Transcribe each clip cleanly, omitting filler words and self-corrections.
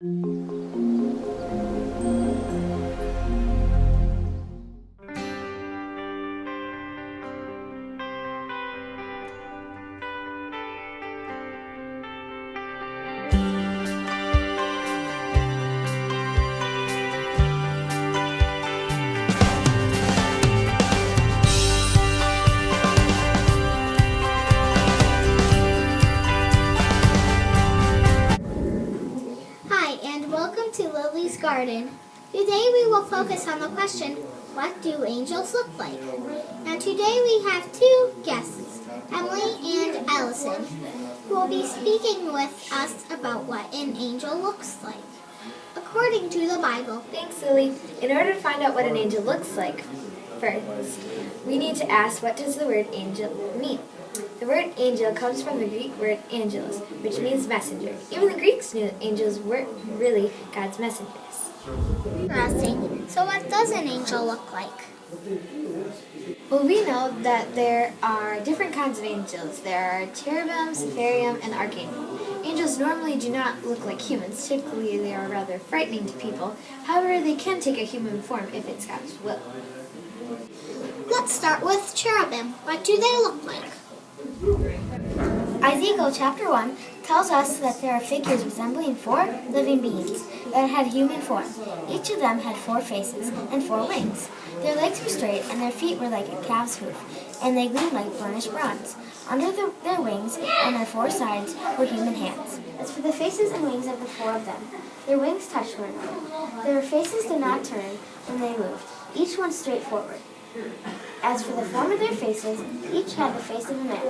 Hi, and welcome to Lily's Garden. Today we will focus on the question, what do angels look like? And today we have two guests, Emily and Allison, who will be speaking with us about what an angel looks like, according to the Bible. Thanks, Lily. In order to find out what an angel looks like, first, we need to ask, what does the word angel mean? The word angel comes from the Greek word angelos, which means messenger. Even the Greeks knew angels weren't really God's messengers. Interesting. So what does an angel look like? Well, we know that there are different kinds of angels. There are cherubim, seraphim, and archangel. Angels normally do not look like humans. Typically, they are rather frightening to people. However, they can take a human form if it's God's will. Let's start with cherubim. What do they look like? Ezekiel chapter 1 tells us that there are figures resembling 4 living beings that had human form. Each of them had 4 faces and 4 wings. Their legs were straight and their feet were like a calf's hoof, and they gleamed like burnished bronze. Under their wings and their 4 sides were human hands. As for the faces and wings of the 4 of them, their wings touched one another. Their faces did not turn when they moved, each one straight forward. As for the form of their faces, each had the face of a man.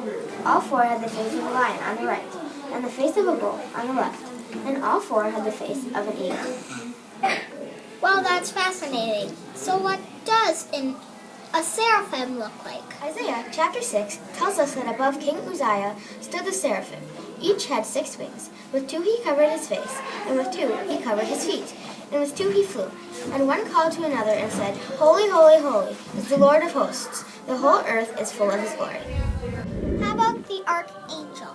All 4 had the face of a lion on the right, and the face of a bull on the left, and all 4 had the face of an eagle. Well, that's fascinating. So what does a seraphim look like? Isaiah chapter 6 tells us that above King Uzziah stood the seraphim. Each had 6 wings. With 2 he covered his face, and with 2 he covered his feet, and with 2 he flew. And one called to another and said, Holy, holy, holy is the Lord of hosts. The whole earth is full of his glory. How about the archangel?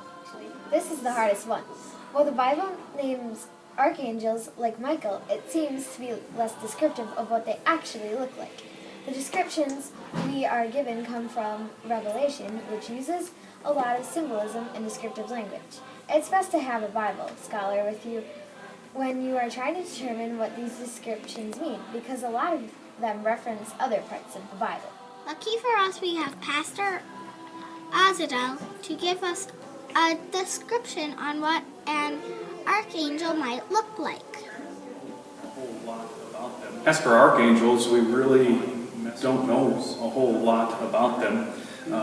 This is the hardest one. While the Bible names archangels like Michael, it seems to be less descriptive of what they actually look like. The descriptions we are given come from Revelation, which uses a lot of symbolism and descriptive language. It's best to have a Bible scholar with you when you are trying to determine what these descriptions mean, because a lot of them reference other parts of the Bible. Lucky for us, we have Pastor Azadel to give us a description on what an archangel might look like. A whole lot about them. As for archangels, we really don't know a whole lot about them.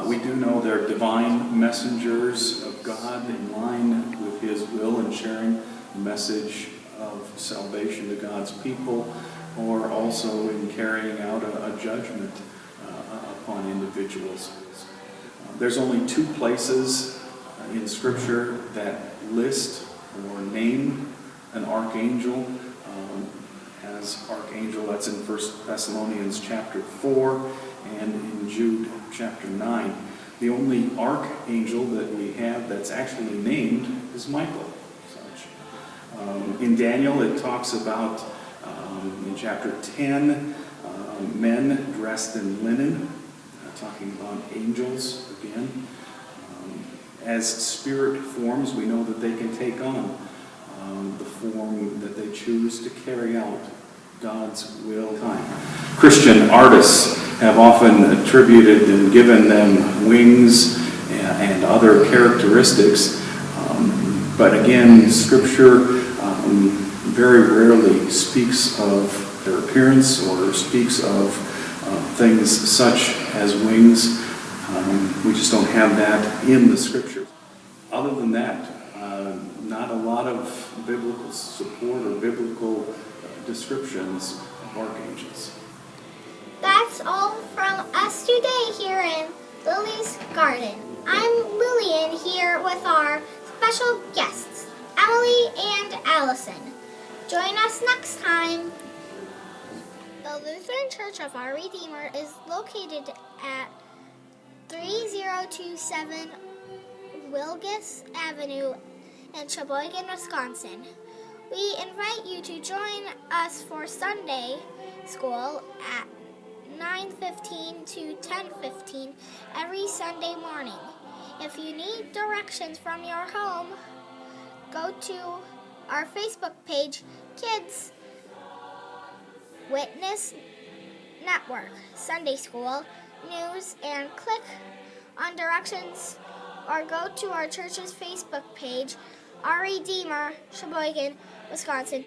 We do know they're divine messengers of God in line with His will and sharing the message of salvation to God's people, or also in carrying out a judgment upon individuals. There's only 2 places in Scripture that list or name an archangel as archangel. That's in 1 Thessalonians chapter 4 and in Jude chapter 9. The only archangel that we have that's actually named is Michael. In Daniel, it talks about, in chapter 10, men dressed in linen, talking about angels again. As spirit forms, we know that they can take on the form that they choose to carry out God's will. Christian artists have often attributed and given them wings and other characteristics, but again, Scripture very rarely speaks of their appearance or speaks of things such as wings. We just don't have that in the Scriptures. Other than that, not a lot of biblical support or biblical descriptions of archangels. That's all from us today here in Lily's Garden. I'm Lillian here with our special guests, Emily and Allison. Join us next time. The Lutheran Church of Our Redeemer is located at 3027 Wilgus Avenue in Sheboygan, Wisconsin. We invite you to join us for Sunday school at 9:15 to 10:15 every Sunday morning. If you need directions from your home, go to our Facebook page, Kids Witness Network Sunday School News, and click on directions, or go to our church's Facebook page, Our Redeemer, Sheboygan, Wisconsin.